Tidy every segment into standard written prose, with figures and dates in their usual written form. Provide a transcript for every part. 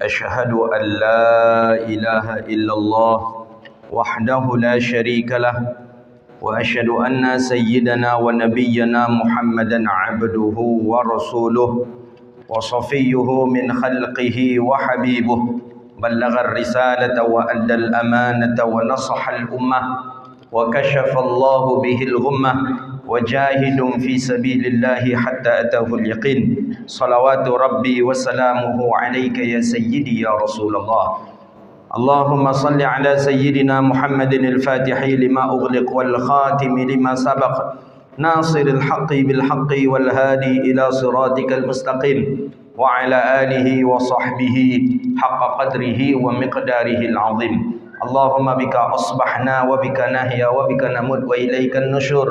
أشهد أن لا إله إلا الله وحده لا شريك له وأشهد أن سيدنا ونبينا محمدا عبده ورسوله وصفيه من خلقه وحبيبه بلغ الرسالة وأدى الأمانة ونصح الأمة وكشف الله به الغمة وجاهد في سبيل الله حتى أتاه اليقين صلوات ربي وسلامه عليك يا سيدي يا رسول الله اللهم صل على سيدنا محمد الفاتح لما أغلق والخاتم لما سبق ناصر الحق بالحق والهادي إلى صراطك المستقيم وعلى آله وصحبه حق قدره ومقداره العظيم اللهم بك أصبحنا وبك نحيا وبك نموت وإليك النشور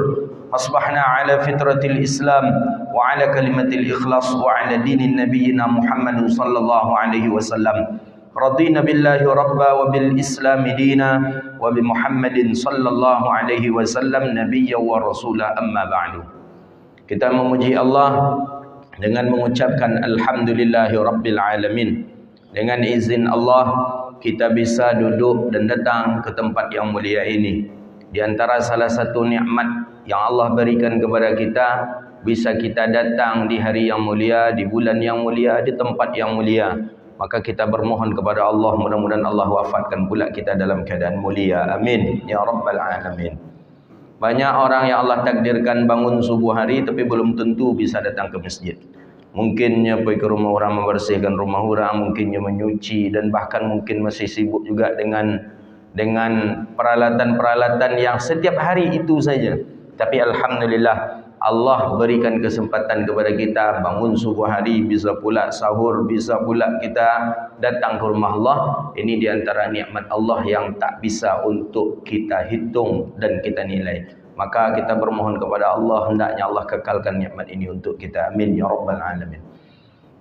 أصبحنا على فطرة الإسلام وعلى كلمة الإخلاص وعلى دين نبينا محمد صلى الله عليه وسلم رضينا بالله ربا وبالإسلام دينا وبمحمد صلى الله عليه وسلم نبيا ورسولا أما بعد. Kita memuji Allah dengan mengucapkan alhamdulillahi rabbil alamin. Dengan izin Allah kita bisa duduk dan datang ke tempat yang mulia ini. Di antara salah satu nikmat yang Allah berikan kepada kita, bisa kita datang di hari yang mulia, di bulan yang mulia, di tempat yang mulia. Maka kita bermohon kepada Allah, mudah-mudahan Allah wafatkan pula kita dalam keadaan mulia. Amin ya rabbal alamin. Banyak orang yang Allah takdirkan bangun subuh hari tapi belum tentu bisa datang ke masjid. Mungkinnya pergi ke rumah orang membersihkan rumah orang, mungkinnya menyuci, dan bahkan mungkin masih sibuk juga dengan peralatan-peralatan yang setiap hari itu saja. Tapi alhamdulillah Allah berikan kesempatan kepada kita bangun subuh hari, bisa pula sahur, bisa pula kita datang ke rumah Allah. Ini di antara nikmat Allah yang tak bisa untuk kita hitung dan kita nilai. Maka kita bermohon kepada Allah, hendaknya Allah kekalkan nikmat ini untuk kita. Amin ya rabbal alamin.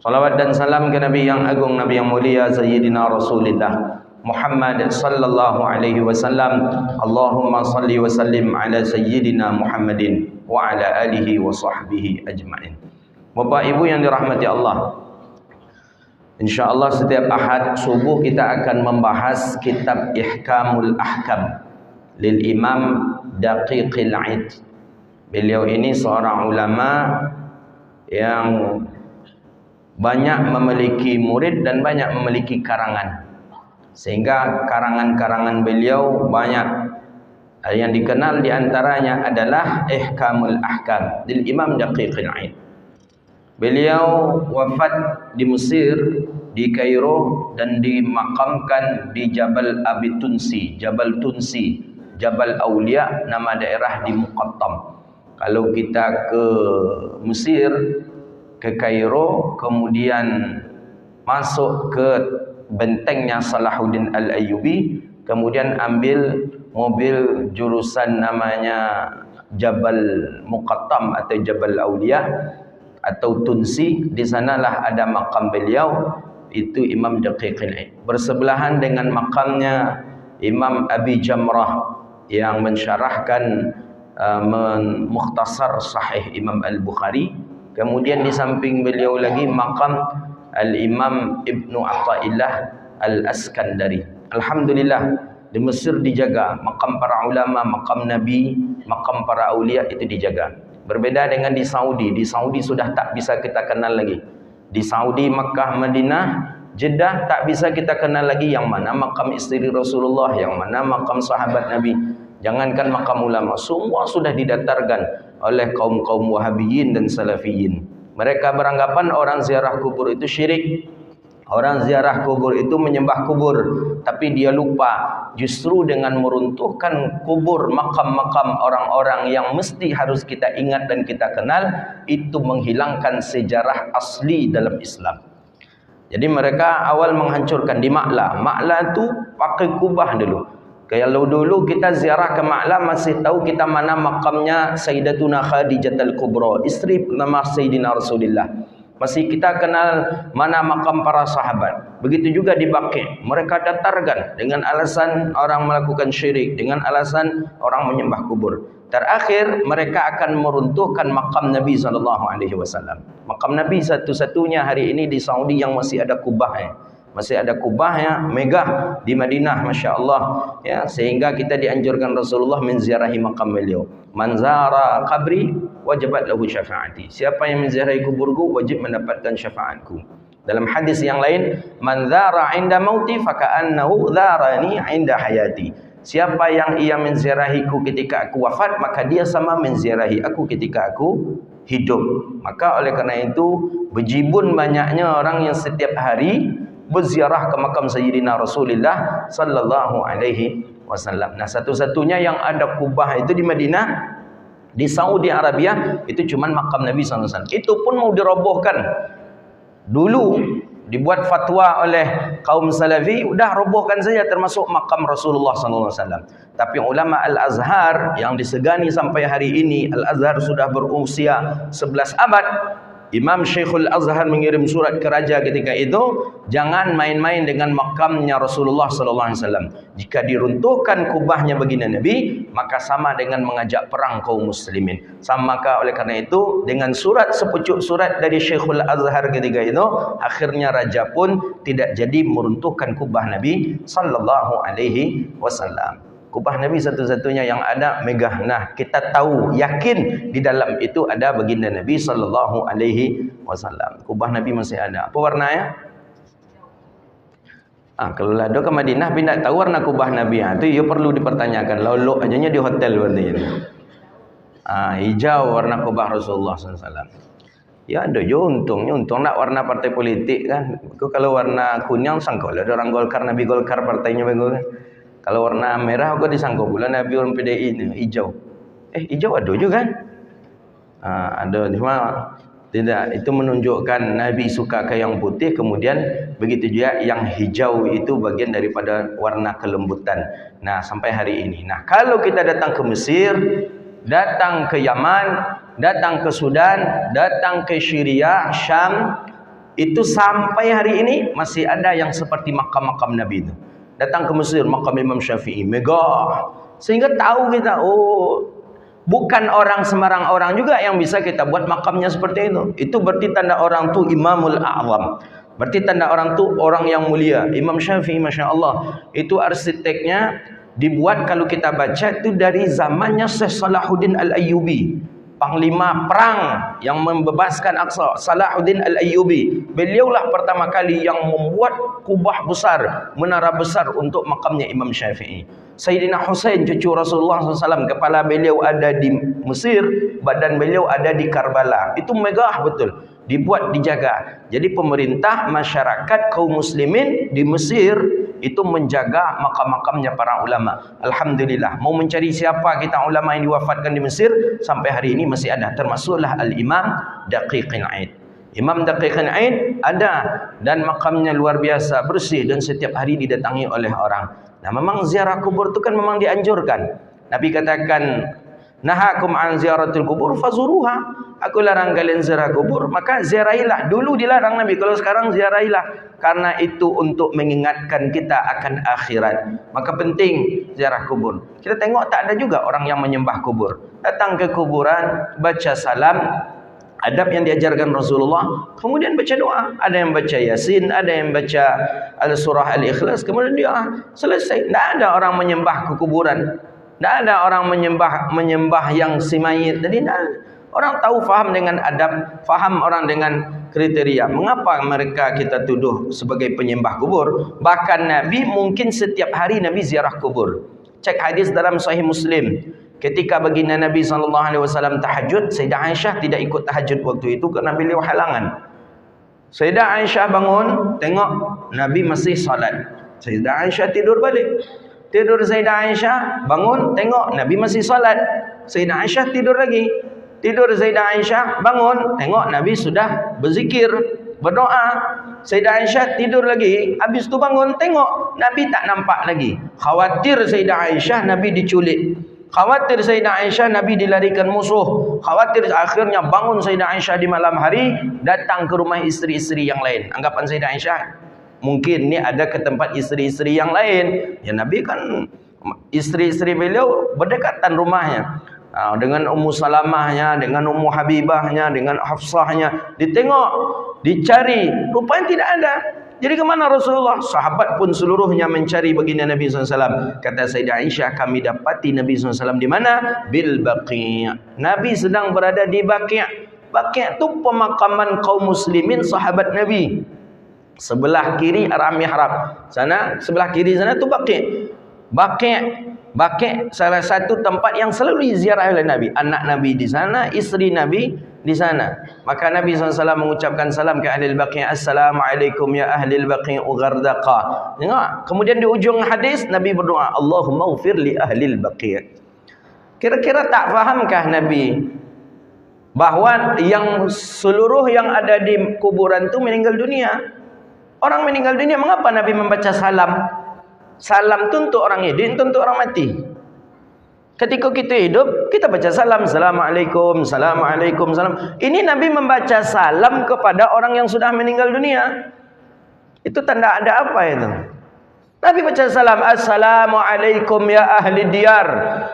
Salawat dan salam ke Nabi yang agung, Nabi yang mulia, Sayyidina Rasulullah Muhammad sallallahu alaihi wasallam. Allahumma salli wa sallim ala Sayyidina Muhammadin wa ala alihi wa sahbihi ajma'in. Bapak Ibu yang dirahmati Allah, InsyaAllah setiap Ahad subuh kita akan membahas kitab Ihkamul Ahkam lil Imam Daqiqil Aid. Beliau ini seorang ulama yang banyak memiliki murid dan banyak memiliki karangan, sehingga karangan-karangan beliau banyak. Yang dikenal diantaranya adalah Ihkamul Ahkam lil Imam Daqiqil Aid. Beliau wafat di Mesir, di Kairo, dan dimakamkan di Jabal Abi Tunsi, Jabal Tunsi, Jabal Aulia, nama daerah di Muqattam. Kalau kita ke Mesir, ke Kairo, kemudian masuk ke bentengnya Salahuddin Al-Ayyubi, kemudian ambil mobil jurusan namanya Jabal Muqattam atau Jabal Aulia atau Tunsi. Di sanalah ada makam beliau, itu Imam Daqiqil Aid. Bersebelahan dengan makamnya Imam Abi Jamrah yang mensyarahkan mukhtasar Sahih Imam Al-Bukhari. Kemudian di samping beliau lagi makam Al-Imam Ibnu Athaillah Al-Askandari. Alhamdulillah di Mesir dijaga makam para ulama, makam Nabi, makam para aulia itu dijaga. Berbeda dengan di Saudi. Di Saudi sudah tak bisa kita kenal lagi. Di Saudi, Makkah, Madinah, Jeddah tak bisa kita kenal lagi yang mana makam istri Rasulullah, yang mana makam sahabat Nabi. Jangankan makam ulama, semua sudah didatarkan oleh kaum-kaum Wahabiyin dan Salafiyin. Mereka beranggapan orang ziarah kubur itu syirik. Orang ziarah kubur itu menyembah kubur. Tapi dia lupa, justru dengan meruntuhkan kubur, makam-makam orang-orang yang mesti harus kita ingat dan kita kenal, itu menghilangkan sejarah asli dalam Islam. Jadi mereka awal menghancurkan di Ma'la. Ma'la itu pakai kubah dulu. Kalau dulu kita ziarah ke Ma'la, masih tahu kita mana makamnya Sayyidatuna Khadijatul Kubra, istri nama Sayyidina Rasulullah. Masih kita kenal mana makam para sahabat. Begitu juga di Baqi'. Mereka datarkan dengan alasan orang melakukan syirik, dengan alasan orang menyembah kubur. Terakhir mereka akan meruntuhkan makam Nabi SAW. Makam Nabi satu-satunya hari ini di Saudi yang masih ada kubahnya, Masih ada kubahnya megah di Madinah, masya-Allah ya, sehingga kita dianjurkan Rasulullah menziarahi makam beliau. Man zara qabri wajibat lahu syafaati. Siapa yang menziarahi kuburku wajib mendapatkan syafaatku. Dalam hadis yang lain, man zara 'inda mauti faka'annahu zarani 'inda hayati. Siapa yang ia menziarahiku ketika aku wafat, maka dia sama menziarahi aku ketika aku hidup. Maka oleh karena itu, bejibun banyaknya orang yang setiap hari berziarah ke makam Sayyidina Rasulullah sallallahu alaihi wasallam. Nah, satu-satunya yang ada kubah itu di Madinah, di Saudi Arabia, itu cuma makam Nabi sallallahu alaihi wasallam. Itu pun mau dirobohkan. Dulu dibuat fatwa oleh kaum Salafi, udah robohkan saja termasuk makam Rasulullah sallallahu alaihi wasallam. Tapi ulama Al-Azhar yang disegani sampai hari ini, Al-Azhar sudah berusia 11 abad. Imam Syekhul Azhar mengirim surat ke raja ketika itu, jangan main-main dengan makamnya Rasulullah sallallahu alaihi wasallam. Jika diruntuhkan kubahnya baginda Nabi, maka sama dengan mengajak perang kaum muslimin. Maka oleh karena itu, dengan surat, sepucuk surat dari Syekhul Azhar ketika itu, akhirnya raja pun tidak jadi meruntuhkan kubah Nabi sallallahu alaihi wasallam. Kubah Nabi satu-satunya yang ada megah. Nah, kita tahu, yakin di dalam itu ada baginda Nabi sallallahu alaihi wasallam. Kubah Nabi masih ada. Apa warnanya? Kalau lado ke Madinah pindah tahu warna kubah Nabi. Itu ya perlu dipertanyakan. Lalu ajanya di hotel berarti ini. Hijau warna kubah Rasulullah sallallahu alaihi wasallam. Ya ada je untungnya, untung nak warna partai politik kan. Kalau warna kuning sangkol ada orang Golkar, Nabi Golkar partainya bagus kan. Kalau warna merah aku disangka pula Nabi orang PDI ini hijau. Hijau ada juga kan? Ada, cuma tidak, itu menunjukkan Nabi suka ke yang putih. Kemudian begitu juga yang hijau itu bagian daripada warna kelembutan. Nah, sampai hari ini. Nah, kalau kita datang ke Mesir, datang ke Yaman, datang ke Sudan, datang ke Syria, Syam, itu sampai hari ini masih ada yang seperti makam-makam Nabi itu. Datang ke Mesir, makam Imam Syafi'i, megah. Sehingga tahu kita, bukan orang sembarang orang juga yang bisa kita buat makamnya seperti itu. Itu berarti tanda orang tu Imamul A'zam. Berarti tanda orang tu orang yang mulia. Imam Syafi'i, Masya Allah, itu arsiteknya dibuat kalau kita baca itu dari zamannya Syekh Salahuddin Al-Ayyubi. Panglima perang yang membebaskan Aqsa, Salahuddin Al-Ayyubi. Beliaulah pertama kali yang membuat kubah besar, menara besar untuk makamnya Imam Syafi'i. Sayyidina Husain, cucu Rasulullah SAW, kepala beliau ada di Mesir, badan beliau ada di Karbala. Itu megah betul, dibuat, dijaga. Jadi pemerintah, masyarakat, kaum muslimin di Mesir itu menjaga makam-makamnya para ulama. Alhamdulillah. Mau mencari siapa kita ulama yang diwafatkan di Mesir, sampai hari ini masih ada. Termasuklah Al-Imam Daqiqin Aid. Imam Daqiqin Aid ada, dan makamnya luar biasa bersih dan setiap hari didatangi oleh orang. Nah, memang ziarah kubur itu kan memang dianjurkan. Nabi katakan, nahakum an ziaratul kubur fazuruha. Aku larang kalian ziarah kubur, maka ziarahilah. Dulu dilarang Nabi, kalau sekarang ziarahilah. Karena itu untuk mengingatkan kita akan akhirat. Maka penting ziarah kubur. Kita tengok tak ada juga orang yang menyembah kubur. Datang ke kuburan, baca salam, adab yang diajarkan Rasulullah, kemudian baca doa. Ada yang baca Yasin, ada yang baca Al-Surah Al-Ikhlas, kemudian dia selesai. Tidak ada orang menyembah ke kuburan. Tidak ada orang menyembah yang si mayit. Jadi orang tahu, faham dengan adab, faham orang dengan kriteria. Mengapa mereka kita tuduh sebagai penyembah kubur? Bahkan Nabi mungkin setiap hari Nabi ziarah kubur. Cek hadis dalam Sahih Muslim. Ketika baginda Nabi SAW tahajud, Sayyidah Aisyah tidak ikut tahajud waktu itu kerana beliau halangan. Sayyidah Aisyah bangun, tengok Nabi masih salat. Sayyidah Aisyah tidur balik. Tidur Sayyidah Aisyah, bangun, tengok Nabi masih salat. Sayyidah Aisyah tidur lagi. Tidur Sayyidah Aisyah, bangun, tengok Nabi sudah berzikir, berdoa. Sayyidah Aisyah tidur lagi, habis tu bangun, tengok Nabi tak nampak lagi. Khawatir Sayyidah Aisyah Nabi diculik. Khawatir Sayyidah Aisyah Nabi dilarikan musuh. Khawatir, akhirnya bangun Sayyidah Aisyah di malam hari, datang ke rumah isteri-isteri yang lain. Anggapan Sayyidah Aisyah, mungkin ni ada ke tempat isteri-isteri yang lain. Ya Nabi kan isteri-isteri beliau berdekatan rumahnya. Dengan Ummu Salamahnya, dengan Ummu Habibahnya, dengan Hafsahnya. Ditengok, dicari, rupanya tidak ada. Jadi ke mana Rasulullah? Sahabat pun seluruhnya mencari baginda Nabi SAW. Kata Sayyidah Aisyah, kami dapati Nabi SAW di mana? Bil Baqi'. Nabi sedang berada di Baqi'. Baqi' itu pemakaman kaum muslimin sahabat Nabi. Sebelah kiri arah mihrab. Sana, sebelah kiri sana tu Baqi'. Baqi' salah satu tempat yang selalu diziarah oleh Nabi. Anak Nabi di sana, isteri Nabi di sana. Maka Nabi SAW mengucapkan salam ke ahli Baqi'. Assalamualaikum ya ahli Baqi' Ghardaqa. Tengok. Kemudian di ujung hadis Nabi berdoa, Allahumma ghfir li ahli Baqi'. Kira-kira tak fahamkah Nabi bahawa yang seluruh yang ada di kuburan itu meninggal dunia? Orang meninggal dunia, mengapa Nabi membaca salam? Salam itu untuk orang hidup, itu untuk orang mati. Ketika kita hidup, kita baca salam. Assalamualaikum, Assalamualaikum, salam. Ini Nabi membaca salam kepada orang yang sudah meninggal dunia. Itu tanda ada apa itu? Nabi baca salam. Assalamualaikum ya ahli diyar.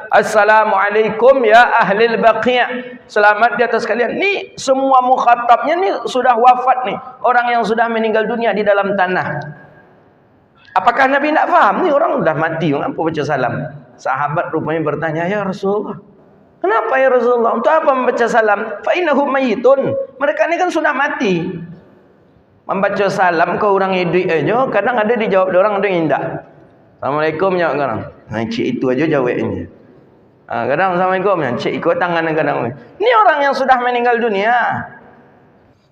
Assalamualaikum ya ahli Baqi'. Selamat di atas kalian. Ni semua mukhatabnya ni sudah wafat nih. Orang yang sudah meninggal dunia di dalam tanah. Apakah Nabi tak faham? Ni orang sudah mati, kenapa baca salam? Sahabat rupanya bertanya, ya Rasulullah, kenapa ya Rasulullah? Untuk apa membaca salam? Fa innahum mayyitun. Mereka ni kan sudah mati. Membaca salam ke orang hidup aja, kadang ada dijawab orang, ada yang tidak. Assalamualaikum jawab kadang. Nah, cik itu aja jawabnya. Kadang Assalamualaikum, cik ikut tangan kadang. Ini orang yang sudah meninggal dunia.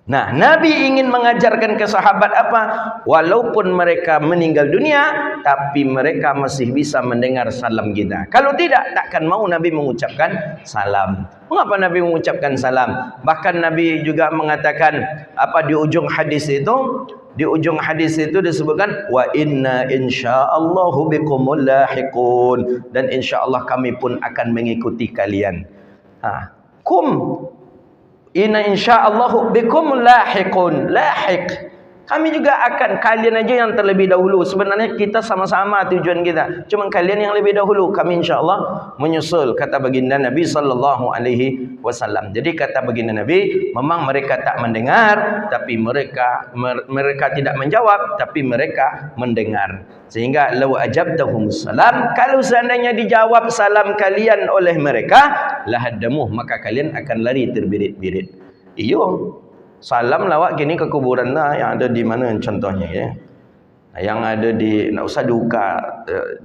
Nah, Nabi ingin mengajarkan ke sahabat apa? Walaupun mereka meninggal dunia, tapi mereka masih bisa mendengar salam kita. Kalau tidak, takkan mau Nabi mengucapkan salam. Mengapa Nabi mengucapkan salam? Bahkan Nabi juga mengatakan apa di ujung hadis itu? Di ujung hadis itu disebutkan wa inna insyaallahu bikumul lahiqun, dan insyaallah kami pun akan mengikuti kalian. Inna insya'allahu bikum lahiqun. Lahiq, kami juga akan, kalian aja yang terlebih dahulu. Sebenarnya kita sama-sama tujuan kita, cuma kalian yang lebih dahulu, kami insyaallah menyusul, kata baginda Nabi sallallahu alaihi wasallam. Jadi kata baginda Nabi, memang mereka tak mendengar, tapi mereka tidak menjawab, tapi mereka mendengar. Sehingga law ajabtahum salam, kalau seandainya dijawab salam kalian oleh mereka, lahadamuh, maka kalian akan lari terbirit-birit. Iyo, salam lawak kini ke kuburan lah, yang ada di mana contohnya ya. Yang ada di, nak usah duka,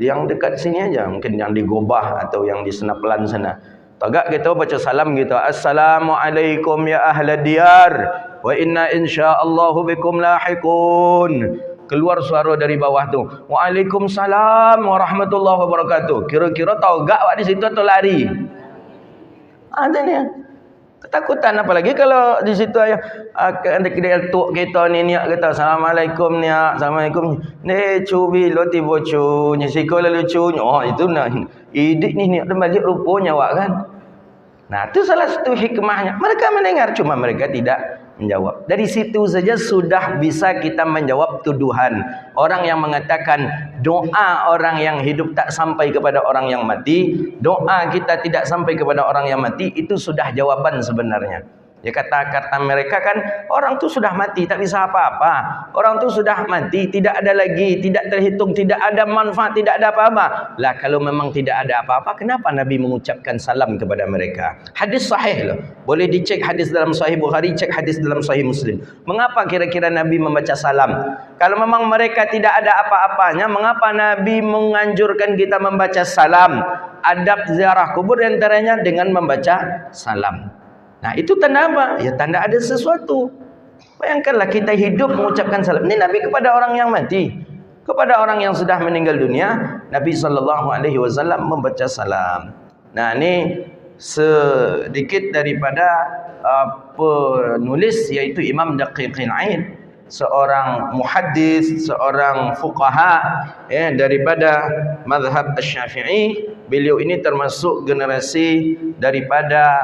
yang dekat sini aja, mungkin yang di Gobah atau yang di Senapelan sana. Tagak kita baca salam gitu. Assalamualaikum ya ahla diyar wa inna insyaallahu bikum lahiqun. Keluar suara dari bawah tu, Waalaikumsalam warahmatullahi wabarakatuh. Kira-kira tahu gak wak di situ atau lari? Ada ni ketakutan, apalagi kalau di situ ada kedai tok kita ni niat kata assalamualaikum niat, assalamualaikum ni cubi lo tibo cu ni sikola lucu. Oh itu nah idik ni niat balik rupanya wak kan. Nah itu salah satu hikmahnya. Mereka mendengar, cuma mereka tidak menjawab. Dari situ saja sudah bisa kita menjawab tuduhan orang yang mengatakan doa orang yang hidup tak sampai kepada orang yang mati, doa kita tidak sampai kepada orang yang mati. Itu sudah jawaban sebenarnya. Ya kata-kata mereka kan, orang tu sudah mati tak bisa apa-apa. Orang tu sudah mati, tidak ada lagi, tidak terhitung, tidak ada manfaat, tidak ada apa-apa. Lah kalau memang tidak ada apa-apa, kenapa Nabi mengucapkan salam kepada mereka? Hadis sahih loh. Boleh dicek hadis dalam Sahih Bukhari, cek hadis dalam Sahih Muslim. Mengapa kira-kira Nabi membaca salam? Kalau memang mereka tidak ada apa-apanya, mengapa Nabi menganjurkan kita membaca salam? Adab ziarah kubur antaranya dengan membaca salam. Nah itu tanda apa? Ya tanda ada sesuatu. Bayangkanlah kita hidup mengucapkan salam. Ini Nabi kepada orang yang mati, kepada orang yang sudah meninggal dunia, Nabi SAW membaca salam. Nah ini sedikit daripada penulis, yaitu Imam Daqiqil Aid, seorang muhaddis, seorang fuqaha ya, daripada mazhab Asy-Syafi'i. Beliau ini termasuk generasi daripada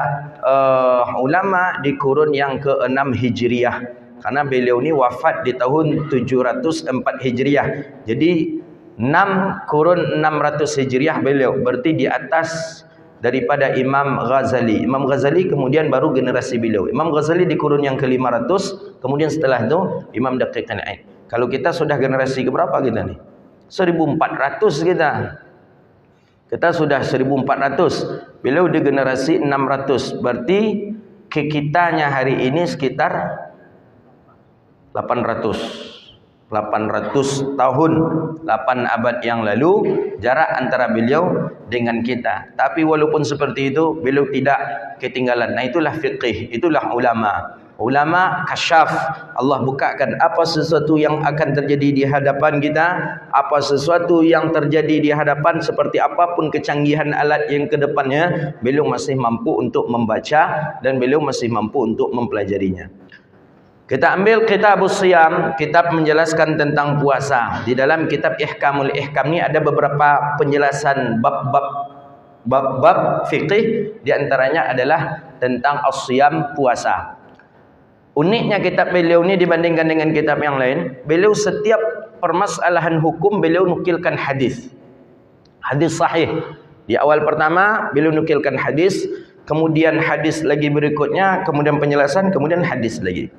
ulama di kurun yang ke-6 Hijriah. Karena beliau ini wafat di tahun 704 Hijriah. Jadi 6 kurun 600 Hijriah beliau. Berarti di atas daripada Imam Ghazali. Imam Ghazali kemudian baru generasi beliau. Imam Ghazali di kurun yang ke-500, kemudian setelah itu Imam Daqiqil Aid. Kalau kita sudah generasi keberapa kita nih? 1400 kita. Kita sudah 1400. Beliau di generasi 600. Berarti ke kitanya hari ini sekitar 800 tahun, 8 abad yang lalu jarak antara beliau dengan kita. Tapi walaupun seperti itu, beliau tidak ketinggalan. Nah, itulah fiqih, itulah ulama. Ulama kasyaf, Allah bukakan apa sesuatu yang akan terjadi di hadapan kita, apa sesuatu yang terjadi di hadapan, seperti apapun kecanggihan alat yang ke depannya, beliau masih mampu untuk membaca dan beliau masih mampu untuk mempelajarinya. Kita ambil Kitabus Shiyam, kitab menjelaskan tentang puasa. Di dalam kitab Ihkamul Ihkam ini ada beberapa penjelasan bab fikih, di antaranya adalah tentang as-shiyam, puasa. Uniknya kitab beliau ini dibandingkan dengan kitab yang lain, beliau setiap permasalahan hukum beliau nukilkan hadis. Hadis sahih. Di awal pertama beliau nukilkan hadis, kemudian hadis lagi berikutnya, kemudian penjelasan, kemudian hadis lagi.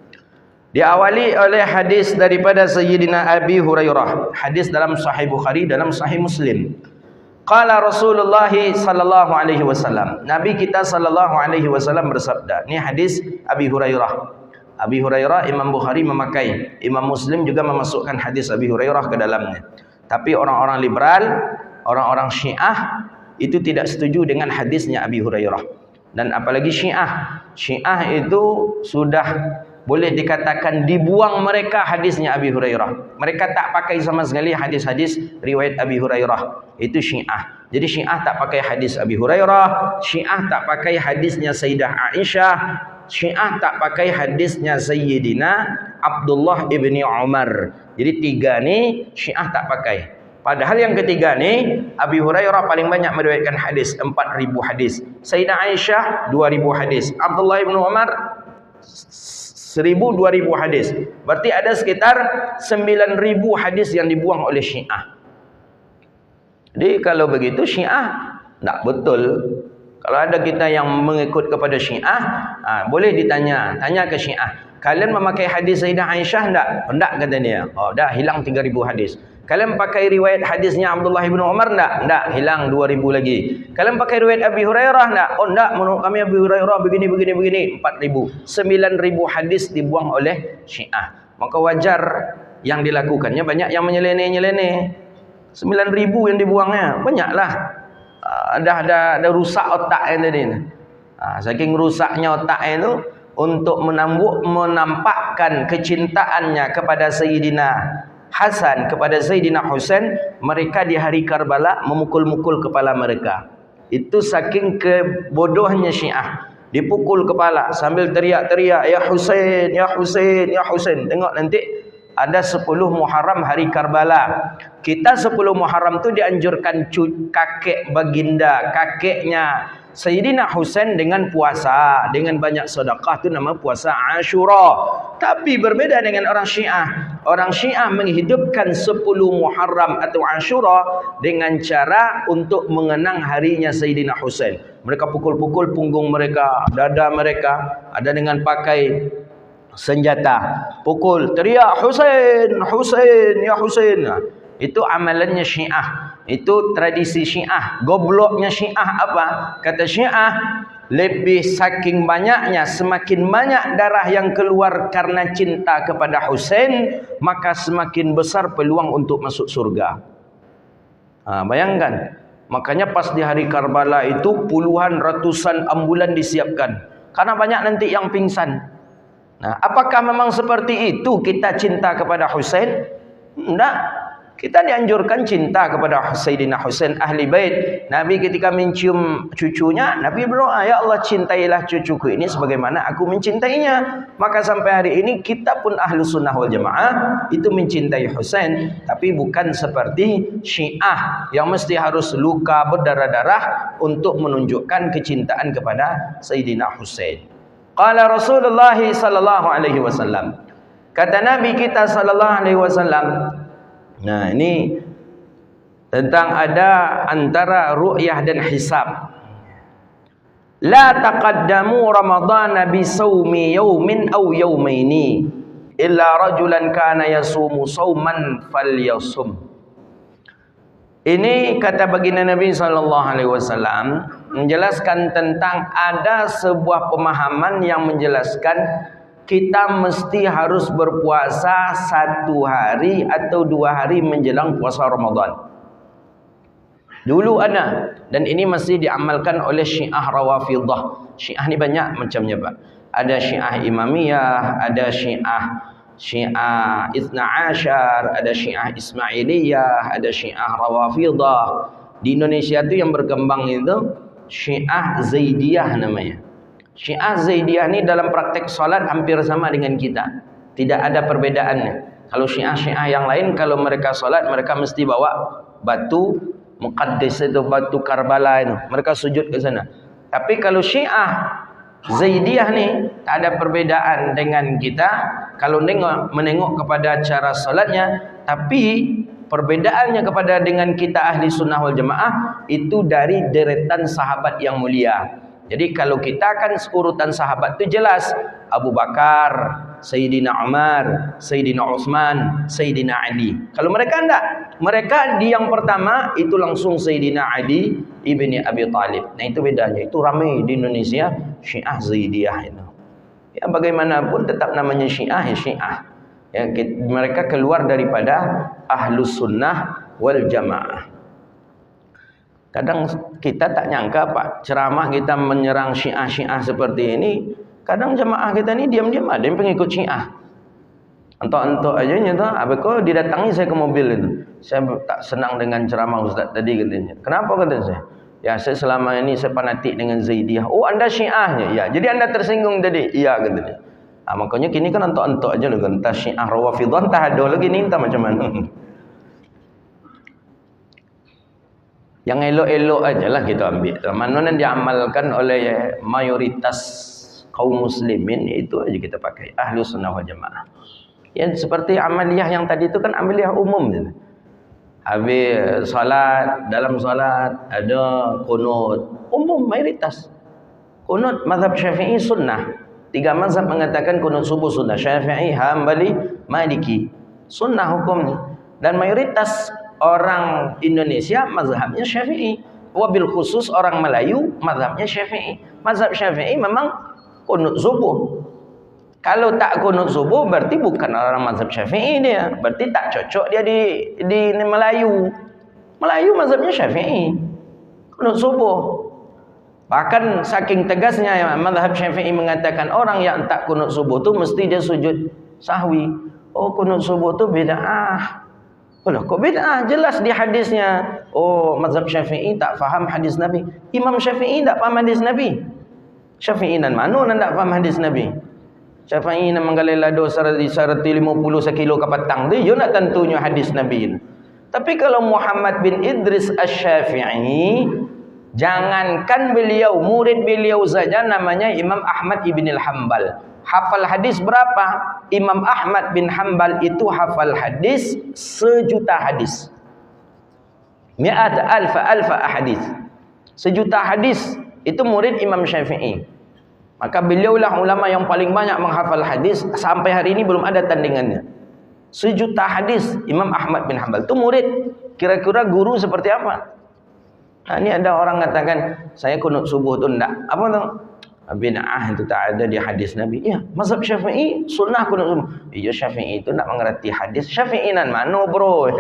Diawali oleh hadis daripada Sayyidina Abi Hurairah. Hadis dalam Sahih Bukhari, dalam Sahih Muslim. Qala Rasulullah sallallahu alaihi wasallam. Nabi kita sallallahu alaihi wasallam bersabda. Ini hadis Abi Hurairah. Abi Hurairah, Imam Bukhari memakai, Imam Muslim juga memasukkan hadis Abi Hurairah ke dalamnya. Tapi orang-orang liberal, orang-orang Syiah itu tidak setuju dengan hadisnya Abi Hurairah. Dan apalagi Syiah. Syiah itu sudah boleh dikatakan dibuang mereka hadisnya Abi Hurairah. Mereka tak pakai sama sekali hadis-hadis riwayat Abi Hurairah. Itu Syiah. Jadi Syiah tak pakai hadis Abi Hurairah, Syiah tak pakai hadisnya Sayyidah Aisyah, Syiah tak pakai hadisnya Sayyidina Abdullah ibni Umar. Jadi tiga ni Syiah tak pakai. Padahal yang ketiga ni Abi Hurairah paling banyak meriwayatkan hadis, 4000 hadis. Sayyidah Aisyah 2000 hadis. Abdullah ibni Umar 1000-2000 hadis. Berarti ada sekitar 9000 hadis yang dibuang oleh Syiah. Jadi kalau begitu Syiah tak betul. Kalau ada kita yang mengikut kepada Syiah, boleh ditanya, tanya ke Syiah, kalian memakai hadis Sayyidah Aisyah enggak? Enggak, kata dia. Oh, dah hilang 3000 hadis. Kalian pakai riwayat hadisnya Abdullah bin Umar enggak? Enggak, hilang 2000 lagi. Kalian pakai riwayat Abi Hurairah enggak? Oh, enggak, menurut kami Abi Hurairah begini 4000. 9000 hadis dibuang oleh Syiah. Maka wajar yang dilakukannya, banyak yang menyeleneh-nyeleneh. 9000 yang dibuangnya, banyaklah. Dah rusak otaknya tadi. Saking rusaknya otaknya itu, untuk menampakkan kecintaannya kepada Sayyidina Hasan, kepada Sayyidina Husain, mereka di hari Karbala memukul-mukul kepala mereka. Itu saking kebodohnya Syiah. Dipukul kepala sambil teriak-teriak, ya Husain, ya Husain, ya Husain. Tengok nanti ada 10 Muharram hari Karbala. Kita 10 Muharram tu dianjurkan kakek baginda, kakeknya Sayyidina Husain dengan puasa, dengan banyak sedekah, tu nama puasa Ashura. Tapi berbeda dengan orang Syiah. Orang Syiah menghidupkan 10 Muharram atau Ashura dengan cara untuk mengenang harinya Sayyidina Husain. Mereka pukul-pukul punggung mereka, dada mereka, ada dengan pakai senjata, pukul, teriak Husain, Husain, ya Husain. Itu amalannya Syiah, itu tradisi Syiah. Gobloknya Syiah apa? Kata Syiah, lebih saking banyaknya, semakin banyak darah yang keluar karena cinta kepada Husain, maka semakin besar peluang untuk masuk surga. Bayangkan, makanya pas di hari Karbala itu puluhan ratusan ambulan disiapkan, karena banyak nanti yang pingsan. Nah, apakah memang seperti itu kita cinta kepada Husain? Tidak. Kita dianjurkan cinta kepada Sayyidina Husain, ahli bait. Nabi ketika mencium cucunya, Nabi berdoa, ya Allah cintailah cucuku ini sebagaimana aku mencintainya. Maka sampai hari ini kita pun ahlu sunnah wal jamaah itu mencintai Husain. Tapi bukan seperti Syiah yang mesti harus luka berdarah-darah untuk menunjukkan kecintaan kepada Sayyidina Husain. Qala Rasulullah sallallahu alaihi wasallam. Kata Nabi kita sallallahu alaihi wasallam. Nah, ini tentang ada antara ru'yah dan hisab. La taqaddamu Ramadhan bi shaumi yaumin aw yaumaini. illa rajulan kana yasumu sauman falyasum. Ini kata baginda Nabi SAW menjelaskan tentang ada sebuah pemahaman yang menjelaskan kita mesti harus berpuasa 1 hari atau 2 hari menjelang puasa Ramadan. Dulu ada, dan ini masih diamalkan oleh Syiah Rawafidah. Syiah ni banyak macamnya Pak. Ada Syiah Imamiyah, ada Syiah Itsna Asyar, ada Syiah Ismailiyah, ada Syiah Rawafidah. Di Indonesia tu yang berkembang itu Syiah Zaidiyah namanya. Syiah Zaidiyah ni dalam praktek solat hampir sama dengan kita. Tidak ada perbedaannya. Kalau Syiah yang lain, kalau mereka solat, mereka mesti bawa batu Muqaddis itu, batu Karbala itu. Mereka sujud ke sana. Tapi kalau Syiah Zaidiyah ni tak ada perbedaan dengan kita kalau menengok kepada cara solatnya, tapi perbedaannya kepada dengan kita ahli sunnah wal jamaah itu dari deretan sahabat yang mulia. Jadi kalau kita kan urutan sahabat itu jelas, Abu Bakar, Sayyidina Umar, Sayyidina Utsman, Sayyidina Ali. Kalau mereka enggak, mereka di yang pertama itu langsung Sayyidina Ali ibni Abi Talib. Nah itu bedanya. Itu ramai di Indonesia Syiah Zaidiyah itu. Ya bagaimanapun tetap namanya Syiah ya Syiah. Ya, mereka keluar daripada Ahlus Sunnah wal Jamaah. Kadang kita tak nyangka Pak, ceramah kita menyerang Syiah-Syiah seperti ini. Kadang jemaah kita ni diam-diam ada yang pengikut Syiah. Entok-entok aja nyata, abeko didatangi saya ke mobil itu. Saya tak senang dengan ceramah Ustaz tadi katanya. Kenapa kata saya? Ya saya selama ini saya fanatik dengan Zaidiyah. Oh anda Syiahnya? Ya. Jadi anda tersinggung tadi? Iya katanya. Makanya kini kan entok-entok aja loh. Entah Syiah Rawafidah entah ada lagi ni entah macam mana. Yang elok-elok ajalah kita ambil. Mana yang diamalkan oleh mayoritas kaum muslimin itu aja kita pakai. Ahlus Sunnah wal Jamaah. Yang seperti amaliyah yang tadi itu kan amaliyah umum je. Habis salat, dalam salat ada qunut umum mayoritas. Qunut mazhab Syafi'i sunnah. 3 mazhab mengatakan qunut subuh sunnah. Syafi'i, Hambali, Maliki. Sunnah hukumnya. Dan mayoritas orang Indonesia mazhabnya Syafi'i. Wabil khusus orang Melayu mazhabnya Syafi'i. Mazhab Syafi'i memang qunut subuh. Kalau tak qunut subuh berarti bukan orang mazhab Syafi'i dia. Berarti tak cocok dia di Melayu. Melayu mazhabnya Syafi'i. Qunut subuh. Bahkan saking tegasnya mazhab Syafi'i mengatakan orang yang tak qunut subuh tu mesti dia sujud sahwi. Oh qunut subuh tu bid'ah. Loh, kok bid'ah? Jelas di hadisnya. Oh, mazhab Syafi'i tak faham hadis Nabi. Imam Syafi'i tak faham hadis Nabi. Syafi'i nan mana nan tak faham hadis Nabi? Syafi'i nan menggalai lado sarati 50 sekilo ke petang tu, dia nak tentunya hadis Nabi. Tapi kalau Muhammad bin Idris Asy-Syafi'i, jangankan beliau, murid beliau saja namanya Imam Ahmad ibn al-Hambal. Hafal hadis berapa? Imam Ahmad bin Hanbal itu hafal hadis 1.000.000 hadis. Mi'at alfa hadis. 1.000.000 hadis itu murid Imam Syafi'i. Maka beliaulah ulama yang paling banyak menghafal hadis, sampai hari ini belum ada tandingannya. 1.000.000 hadis Imam Ahmad bin Hanbal itu murid. Kira-kira guru seperti apa? Nah, ini ada orang katakan saya qunut subuh tu enggak. Apa tu? Bid'ah itu tak ada di hadis Nabi. Ya, mazhab Syafi'i sunnah qunut subuh. Iya Syafi'i itu nak mengerti hadis. Syafi'i nan mano bro?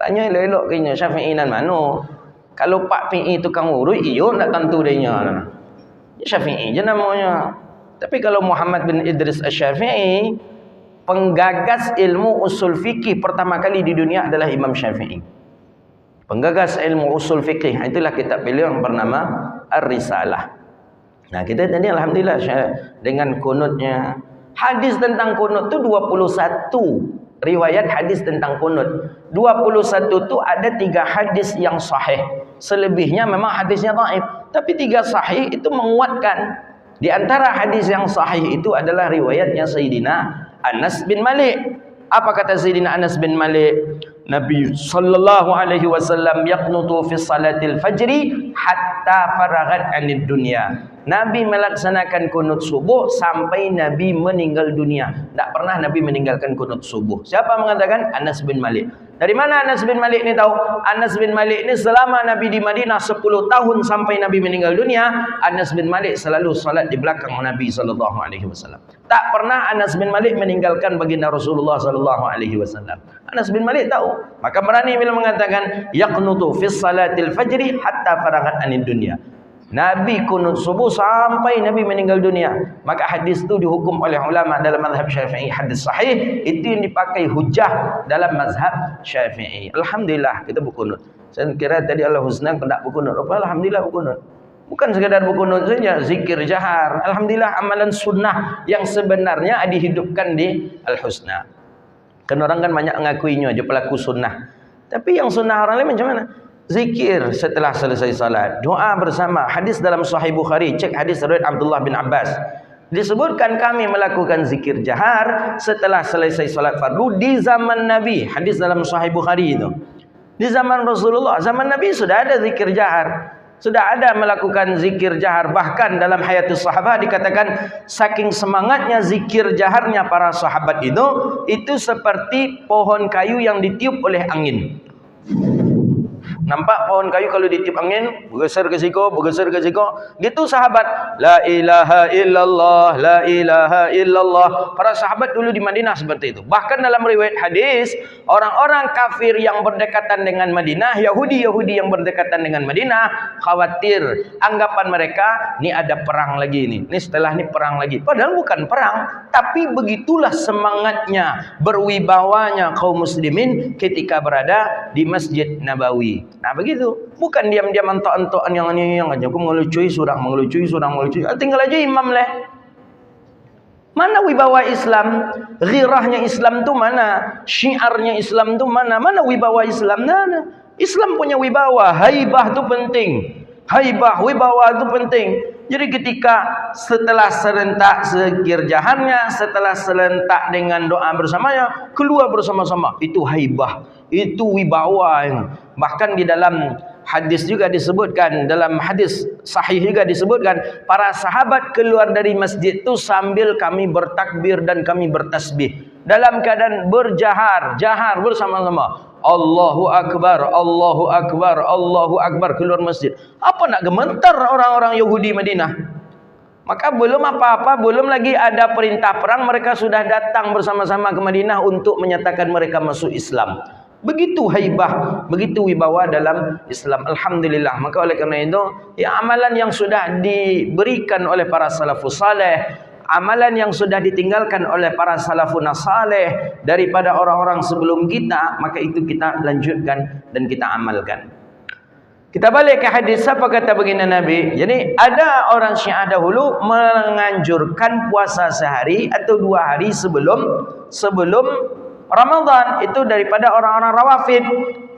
Tanya elok-elok kayaknya Syafi'i nan mano? Kalau Pak PI tukang urut, iyo nak tentu dia. Syafi'i je namanya. Tapi kalau Muhammad bin Idris Asy-Syafi'i, penggagas ilmu usul fikih pertama kali di dunia adalah Imam Syafi'i. Penggagas ilmu usul fikih, itulah kitab beliau yang bernama Ar-Risalah. Nah, kita tadi alhamdulillah dengan kunutnya. Hadis tentang kunut tu 21 riwayat hadis tentang kunut. 21 tu ada 3 hadis yang sahih. Selebihnya memang hadisnya dhaif. Tapi 3 sahih itu menguatkan. Di antara hadis yang sahih itu adalah riwayatnya Sayyidina Anas bin Malik. Apa kata Sayyidina Anas bin Malik? Nabi sallallahu alaihi wasallam yaqnutu fi salatil fajri hatta faragat anid dunya. Nabi melaksanakan kunut subuh sampai Nabi meninggal dunia. Tak pernah Nabi meninggalkan kunut subuh. Siapa mengatakan? Anas bin Malik. Dari mana Anas bin Malik ni tahu? Anas bin Malik ni selama Nabi di Madinah 10 tahun sampai Nabi meninggal dunia, Anas bin Malik selalu salat di belakang Nabi SAW. Tak pernah Anas bin Malik meninggalkan baginda Rasulullah SAW. Anas bin Malik tahu. Maka berani bila mengatakan yaqnutu fis salatil fajri hatta faragat anid dunya. Nabi kunut subuh sampai Nabi meninggal dunia. Maka hadis itu dihukum oleh ulama dalam mazhab Syafi'i hadis sahih. Itu yang dipakai hujah dalam mazhab Syafi'i. Alhamdulillah kita berkunut. Saya kira tadi Allah Husna tidak berkunut. Alhamdulillah berkunut. Bukan sekadar berkunut saja, zikir jahar. Alhamdulillah amalan sunnah yang sebenarnya dihidupkan di Al-Husna. Kan orang kan banyak mengakuinya aja pelaku sunnah. Tapi yang sunnah orang lain macam mana? Zikir setelah selesai salat, doa bersama. Hadis dalam Sahih Bukhari, cek hadis riwayat Abdullah bin Abbas. Disebutkan kami melakukan zikir jahar setelah selesai salat fardu di zaman Nabi. Hadis dalam Sahih Bukhari itu. Di zaman Rasulullah, zaman Nabi sudah ada zikir jahar. Sudah ada melakukan zikir jahar. Bahkan dalam hayatus sahabat dikatakan saking semangatnya zikir jaharnya para sahabat itu seperti pohon kayu yang ditiup oleh angin. Nampak pohon kayu kalau ditiup angin, bergeser ke siku, bergeser ke siku. Gitu sahabat. La ilaha illallah, la ilaha illallah. Para sahabat dulu di Madinah seperti itu. Bahkan dalam riwayat hadis, orang-orang kafir yang berdekatan dengan Madinah, Yahudi yang berdekatan dengan Madinah, khawatir. Anggapan mereka, ini ada perang lagi ini. Ini setelah ini perang lagi. Padahal bukan perang. Tapi begitulah semangatnya, berwibawanya kaum muslimin ketika berada di Masjid Nabawi. Nah begitu, bukan diam-diam entok-entokan yang aja aku mengelucui surang. Tinggal aja imam leh. Mana wibawa Islam? Ghirahnya Islam tu mana? Syiarnya Islam tu mana? Mana wibawa Islam? Mana? Islam punya wibawa, haibah tu penting. Haibah, wibawa tu penting. Jadi ketika setelah serentak zikir jaharnya, setelah serentak dengan doa bersamanya, keluar bersama-sama. Itu haibah, itu wibawa. Bahkan di dalam hadis juga disebutkan, dalam hadis sahih juga disebutkan, para sahabat keluar dari masjid itu sambil kami bertakbir dan kami bertasbih. Dalam keadaan berjahar, jahar bersama-sama. Allahu Akbar, Allahu Akbar, Allahu Akbar, keluar masjid. Apa nak gemetar orang-orang Yahudi Madinah? Maka belum apa-apa, belum lagi ada perintah perang, mereka sudah datang bersama-sama ke Madinah untuk menyatakan mereka masuk Islam. Begitu haibah, begitu wibawa dalam Islam. Alhamdulillah. Maka oleh kerana itu, ya amalan yang sudah diberikan oleh para salafus saleh, amalan yang sudah ditinggalkan oleh para salafun saleh daripada orang-orang sebelum kita, maka itu kita lanjutkan dan kita amalkan. Kita balik ke hadis, apa kata baginda Nabi? Jadi ada orang Syiah dahulu menganjurkan puasa sehari atau 2 hari sebelum Ramadan. Itu daripada orang-orang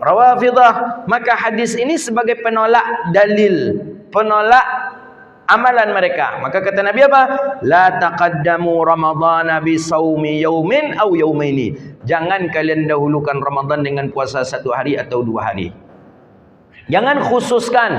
Rawafidah. Maka hadis ini sebagai penolak dalil, penolak amalan mereka. Maka kata Nabi apa? La taqaddamu ramadhana bi saumi yaumin aw yaumaini. Jangan kalian dahulukan Ramadan dengan puasa 1 hari atau 2 hari. Jangan khususkan.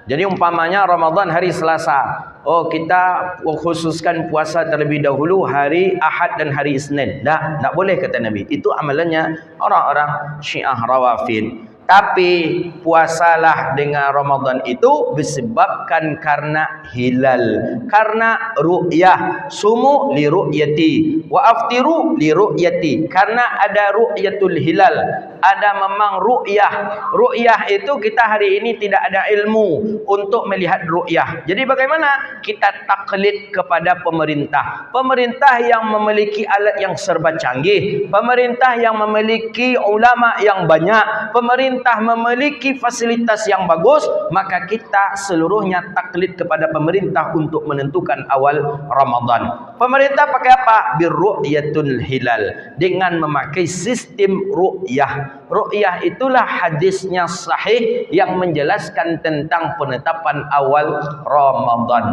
Jadi umpamanya Ramadan hari Selasa, oh kita khususkan puasa terlebih dahulu hari Ahad dan hari Isnin. Tak boleh kata Nabi. Itu amalannya orang-orang Syiah Rawafid. Tapi puasalah dengan Ramadan itu disebabkan karena hilal, karena ru'yah. Sumu li ru'yati wa aftiru li ru'yati. Karena ada ru'yatul hilal, ada memang ru'yah. Ru'yah itu kita hari ini tidak ada ilmu untuk melihat ru'yah. Jadi bagaimana? Kita taklid kepada pemerintah. Pemerintah yang memiliki alat yang serba canggih, pemerintah yang memiliki ulama yang banyak, pemerintah memiliki fasilitas yang bagus, maka kita seluruhnya taklid kepada pemerintah untuk menentukan awal Ramadan. Pemerintah pakai apa? Birru'yatul hilal, dengan memakai sistem ru'yah. Ru'yah itulah hadisnya sahih yang menjelaskan tentang penetapan awal Ramadan.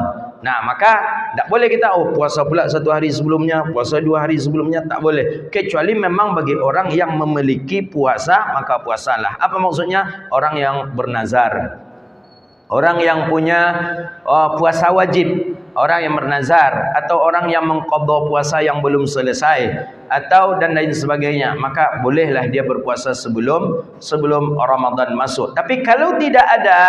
Nah, maka tak boleh kita puasa pula 1 hari sebelumnya, puasa 2 hari sebelumnya, tak boleh. Kecuali memang bagi orang yang memiliki puasa, maka puasalah. Apa maksudnya? Orang yang bernazar. Orang yang punya puasa wajib, orang yang bernazar, atau orang yang mengqadha puasa yang belum selesai, atau dan lain sebagainya, maka bolehlah dia berpuasa sebelum Ramadan masuk. Tapi kalau tidak ada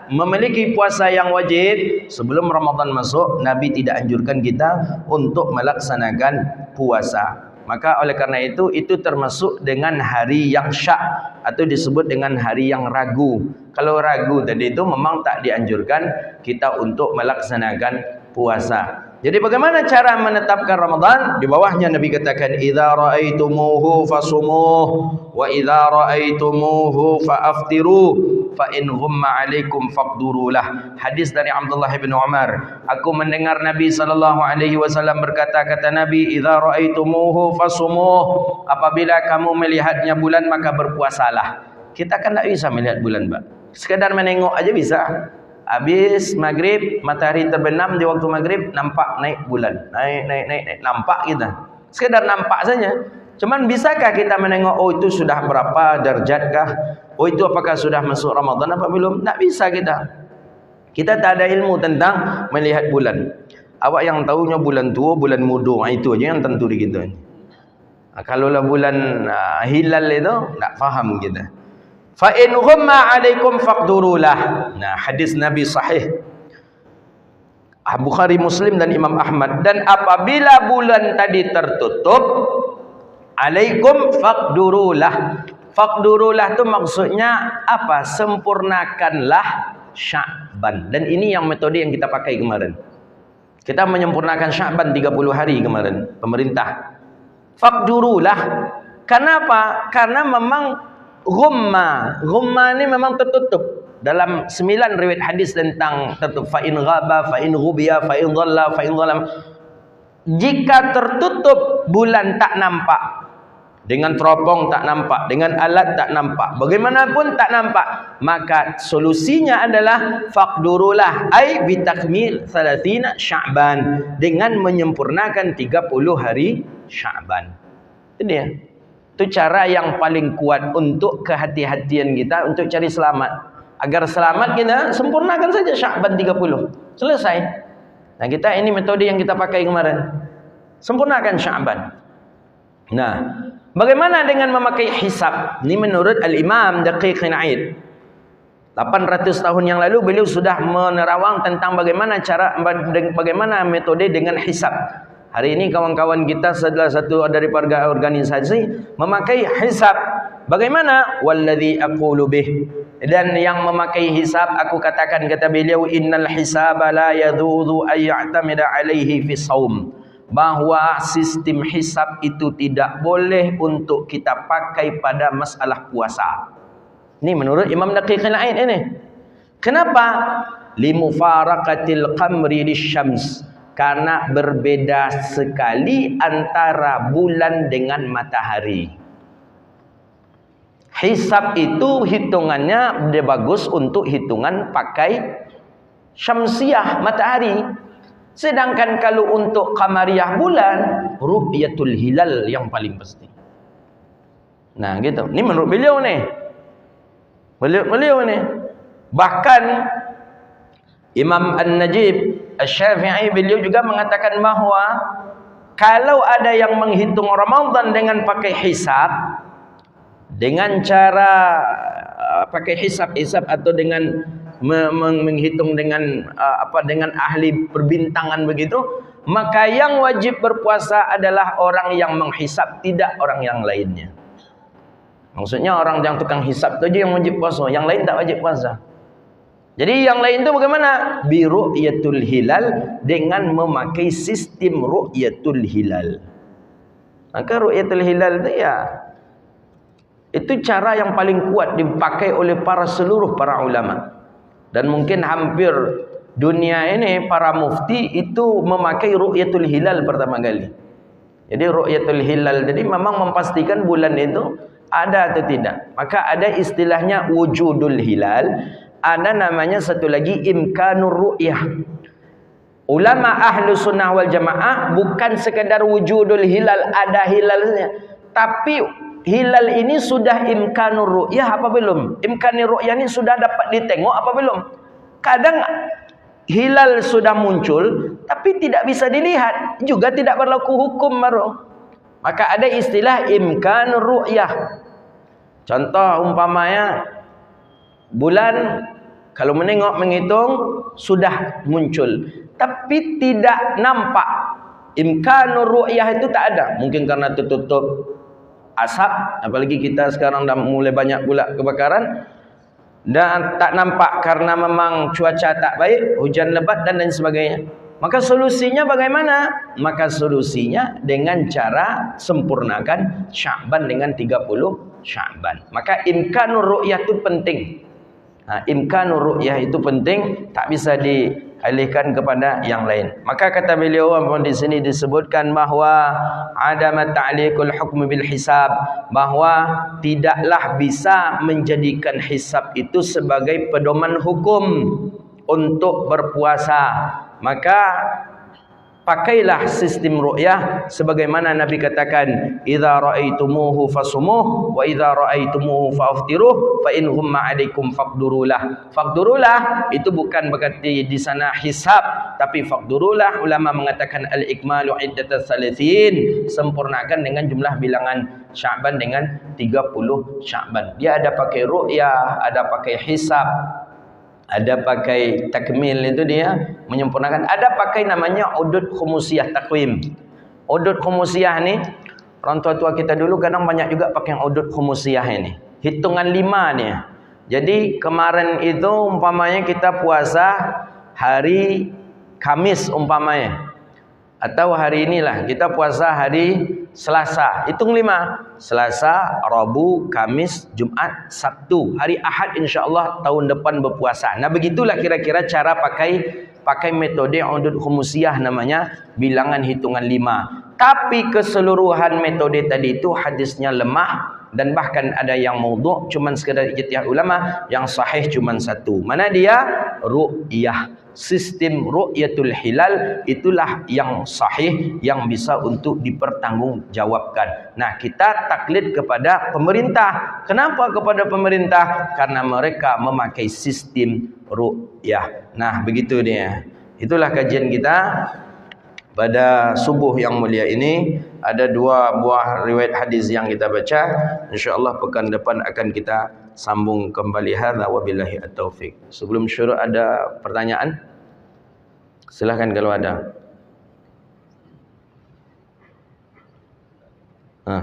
memiliki puasa yang wajib sebelum Ramadan masuk, Nabi tidak anjurkan kita untuk melaksanakan puasa. Maka oleh karena itu termasuk dengan hari yang syak atau disebut dengan hari yang ragu. Kalau ragu tadi itu memang tak dianjurkan kita untuk melaksanakan puasa. Jadi bagaimana cara menetapkan Ramadan? Di bawahnya Nabi katakan, idza ra'aitumuhu fasumuh wa idza ra'aitumuhu fa'aftiru fa in ghumma 'alaikum faqdurulah. Hadis dari Abdullah bin Umar. Aku mendengar Nabi sallallahu alaihi wasallam berkata, kata Nabi, idza ra'aitumuhu fasumuh. Apabila kamu melihatnya bulan maka berpuasalah. Kita kan tak bisa melihat bulan, Pak. Sekadar menengok aja bisa. Habis maghrib, matahari terbenam di waktu maghrib, nampak naik bulan. Naik. Nampak kita. Sekedar nampak saja. Cuman bisakah kita menengok, oh itu sudah berapa derajat-kah? Oh itu apakah sudah masuk Ramadan apa belum? Tak bisa kita. Kita tak ada ilmu tentang melihat bulan. Awak yang tahunya bulan tua, bulan muda, itu aja yang tentu di kita. Kalaulah bulan hilal itu, tak faham kita. Fa in ghumma 'alaikum faqdurulah. Nah, hadis Nabi sahih. Bukhari, Muslim dan Imam Ahmad. Dan apabila bulan tadi tertutup, 'alaikum faqdurulah. Faqdurulah itu maksudnya apa? Sempurnakanlah Sya'ban. Dan ini yang metode yang kita pakai kemarin. Kita menyempurnakan Sya'ban 30 hari kemarin, pemerintah. Faqdurulah. Kenapa? Karena memang Ghumma ini memang tertutup. Dalam 9 riwayat hadis tentang tertutup. Fa in ghaba, fa in ghubiya, fa in dhalla, fa in dhalam. Jika tertutup, bulan tak nampak. Dengan teropong tak nampak, dengan alat tak nampak. Bagaimanapun tak nampak. Maka solusinya adalah faqdurulah, ai bitakmil 30 Sya'ban, dengan menyempurnakan 30 hari Sya'ban. Itu dia. Itu cara yang paling kuat untuk kehati-hatian kita untuk cari selamat. Agar selamat kita sempurnakan saja Sya'ban 30. Selesai. Nah, kita ini metode yang kita pakai kemarin. Sempurnakan Sya'ban. Nah, bagaimana dengan memakai hisab? Ini menurut Al-Imam Daqiqin Aid. 800 tahun yang lalu beliau sudah menerawang tentang bagaimana metode dengan hisab. Hari ini kawan-kawan kita salah satu daripada organisasi memakai hisab. Bagaimana? Walladzi aqulu bih. Dan yang memakai hisab, aku katakan, kata beliau, innal hisaba la yadhudu ay ya'tamida alaihi fi shaum. Bahwa sistem hisab itu tidak boleh untuk kita pakai pada masalah puasa. Ini menurut Imam Daqiqil Aid ini. Kenapa? Limufaraqatil qamri lisyams. Karena berbeda sekali antara bulan dengan matahari. Hisab itu hitungannya dia bagus untuk hitungan pakai syamsiah, matahari. Sedangkan kalau untuk qamariyah bulan, ru'yatul hilal yang paling pasti. Nah gitu. Ini menurut beliau nih. Beliau nih. Bahkan Imam An-Najib Asy-Syafi'i beliau juga mengatakan bahawa kalau ada yang menghitung Ramadan dengan pakai hisab, dengan cara pakai hisab atau dengan menghitung dengan dengan ahli perbintangan begitu, maka yang wajib berpuasa adalah orang yang menghisab, tidak orang yang lainnya. Maksudnya orang yang tukang hisab itu aja yang wajib puasa, yang lain tak wajib puasa. Jadi yang lain itu bagaimana? Bi ru'yatul hilal, dengan memakai sistem ru'yatul hilal. Maka ru'yatul hilal itu ya, itu cara yang paling kuat dipakai oleh seluruh para ulama. Dan mungkin hampir dunia ini para mufti itu memakai ru'yatul hilal pertama kali. Jadi ru'yatul hilal, jadi memang memastikan bulan itu ada atau tidak. Maka ada istilahnya wujudul hilal. Ada namanya satu lagi imkanur ru'yah. Ulama ahlu sunnah wal jamaah bukan sekadar wujudul hilal, ada hilalnya, tapi hilal ini sudah imkanur ru'yah apa belum? Imkanur ru'yah ini sudah dapat ditengok apa belum? Kadang hilal sudah muncul tapi tidak bisa dilihat, juga tidak berlaku hukum baru. Maka ada istilah imkan ru'yah. Contoh umpamanya bulan kalau menengok menghitung sudah muncul tapi tidak nampak. Imkanur ru'yah itu tak ada. Mungkin karena tertutup asap, apalagi kita sekarang dah mulai banyak pula kebakaran, dan tak nampak karena memang cuaca tak baik, hujan lebat dan lain sebagainya. Maka solusinya bagaimana? Maka solusinya dengan cara sempurnakan Sya'ban dengan 30 Sya'ban. Maka imkanur ru'yah itu penting. Imkanur ru'yah itu penting, tak bisa dialihkan kepada yang lain. Maka kata beliau di sini disebutkan bahawa ada ta'liqul hukm bil hisab, bahawa tidaklah bisa menjadikan hisab itu sebagai pedoman hukum untuk berpuasa. Maka pakailah sistem ru'yah sebagaimana Nabi katakan, idza ra'aitumuhu fasumuh wa idza ra'aitumuhu faftiruh fa in humma 'alaikum faqdurulah. Faqdurulah itu bukan berarti di sana hisab, tapi faqdurulah ulama mengatakan al-ikmalu iddatas salasin, sempurnakan dengan jumlah bilangan Sya'ban dengan 30 Sya'ban. Dia ada pakai ru'yah, ada pakai hisab, ada pakai takmil, itu dia menyempurnakan. Ada pakai namanya udud khumusiyah takwim. Udud khumusiyah ni orang tua-tua kita dulu kadang banyak juga pakai udud khumusiyah ini. Hitungan 5 ni. Jadi kemarin itu umpamanya kita puasa hari Kamis umpamanya, atau hari inilah kita puasa hari Selasa, hitung 5. Selasa, Rabu, Kamis, Jumat, Sabtu. Hari Ahad insya-Allah tahun depan berpuasa. Nah, begitulah kira-kira cara pakai metode udud khumusiyah, namanya bilangan hitungan 5. Tapi keseluruhan metode tadi itu hadisnya lemah, dan bahkan ada yang maudhu', cuman sekadar ijtihad ulama. Yang sahih cuman satu. Mana dia? Ru'yah. Sistem ru'yatul hilal itulah yang sahih, yang bisa untuk dipertanggungjawabkan. Nah, kita taklid kepada pemerintah. Kenapa kepada pemerintah? Karena mereka memakai sistem ru'yah. Nah, begitu dia. Itulah kajian kita pada subuh yang mulia ini. Ada 2 buah riwayat hadis yang kita baca. InsyaAllah pekan depan akan kita sambung kembali. Hadza wabillahi at-taufiq. Sebelum syuruk ada pertanyaan? Silahkan kalau ada.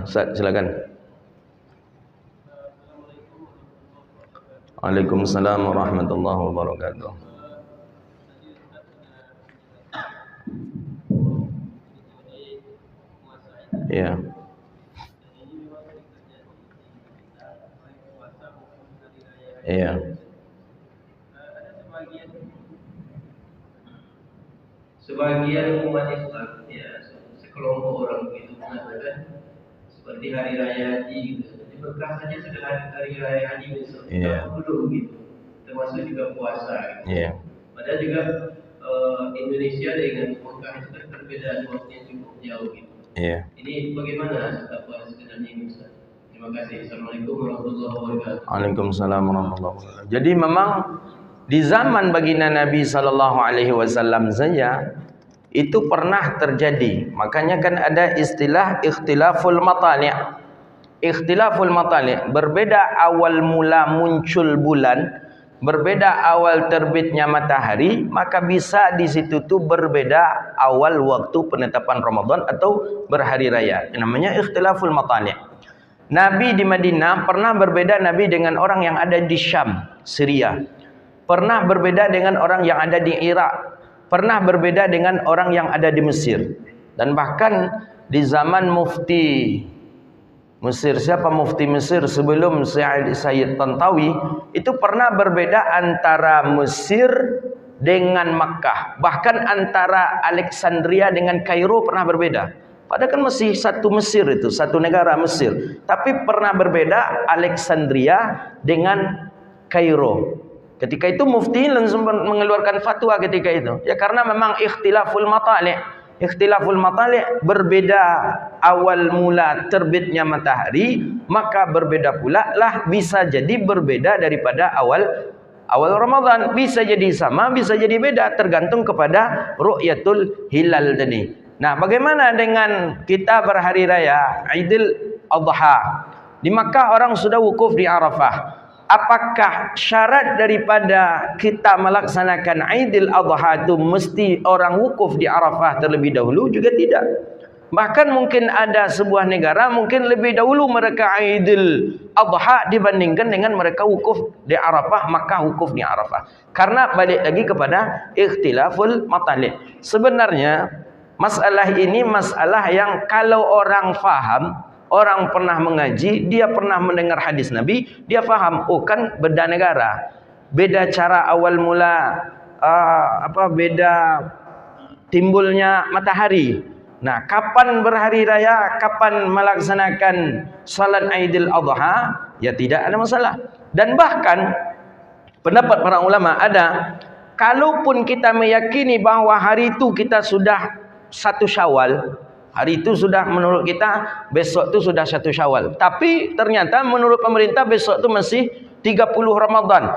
Ustaz, silakan. Waalaikumsalam warahmatullahi wabarakatuh. Ya. Iya. Sebagian umat Islam, ya, sekelompok orang begitu mengatakan seperti hari raya haji gitu. Jadi berkah saja sudah hari raya haji besok. Dulu gitu. Termasuk juga puasa gitu. Padahal juga Indonesia dengan Mekah itu kan perbedaan waktunya cukup jauh gitu. Ini bagaimana sebenarnya ini, Ustaz? Terima kasih. Assalamualaikum warahmatullahi wabarakatuh. Waalaikumsalam warahmatullahi wabarakatuh. Jadi memang di zaman baginda Nabi SAW saja itu pernah terjadi. Makanya kan ada istilah ikhtilaful matali'. Ikhtilaful matali', berbeda awal mula muncul bulan, berbeda awal terbitnya matahari, maka bisa di situ tuh berbeda awal waktu penetapan Ramadan atau berhari raya. Namanya ikhtilaful matali'. Nabi di Madinah pernah berbeda Nabi dengan orang yang ada di Syam, Syria. Pernah berbeda dengan orang yang ada di Irak. Pernah berbeda dengan orang yang ada di Mesir. Dan bahkan di zaman mufti Mesir, siapa mufti Mesir sebelum Sayyid Tantawi, itu pernah berbeda antara Mesir dengan Makkah. Bahkan antara Alexandria dengan Kairo pernah berbeda. Padahal kan masih satu Mesir itu, satu negara Mesir. Tapi pernah berbeda Alexandria dengan Kairo. Ketika itu mufti langsung mengeluarkan fatwa ketika itu. Ya karena memang ikhtilaful matali'. Ikhtilaful matali' berbeda awal mula terbitnya matahari, maka berbeda pula lah bisa jadi berbeda daripada awal awal Ramadan. Bisa jadi sama, bisa jadi beda, tergantung kepada ru'yatul hilal tadi. Nah, bagaimana dengan kita berhari raya Aidil Adha? Di Makkah orang sudah wukuf di Arafah. Apakah syarat daripada kita melaksanakan Aidil Adha itu mesti orang wukuf di Arafah terlebih dahulu? Juga tidak. Bahkan mungkin ada sebuah negara mungkin lebih dahulu mereka Aidil Adha dibandingkan dengan mereka wukuf di Arafah, maka wukuf di Arafah. Karena balik lagi kepada ikhtilaful matalib. Sebenarnya masalah ini masalah yang kalau orang faham, orang pernah mengaji, dia pernah mendengar hadis Nabi, dia faham, oh kan beda negara, beda cara awal mula beda timbulnya matahari. Nah, kapan berhari raya, kapan melaksanakan salat Aidil Adha, ya tidak ada masalah. Dan bahkan pendapat para ulama ada, kalaupun kita meyakini bahwa hari itu kita sudah 1 Syawal, hari itu sudah menurut kita besok itu sudah 1 Syawal, tapi ternyata menurut pemerintah besok itu masih 30 Ramadan.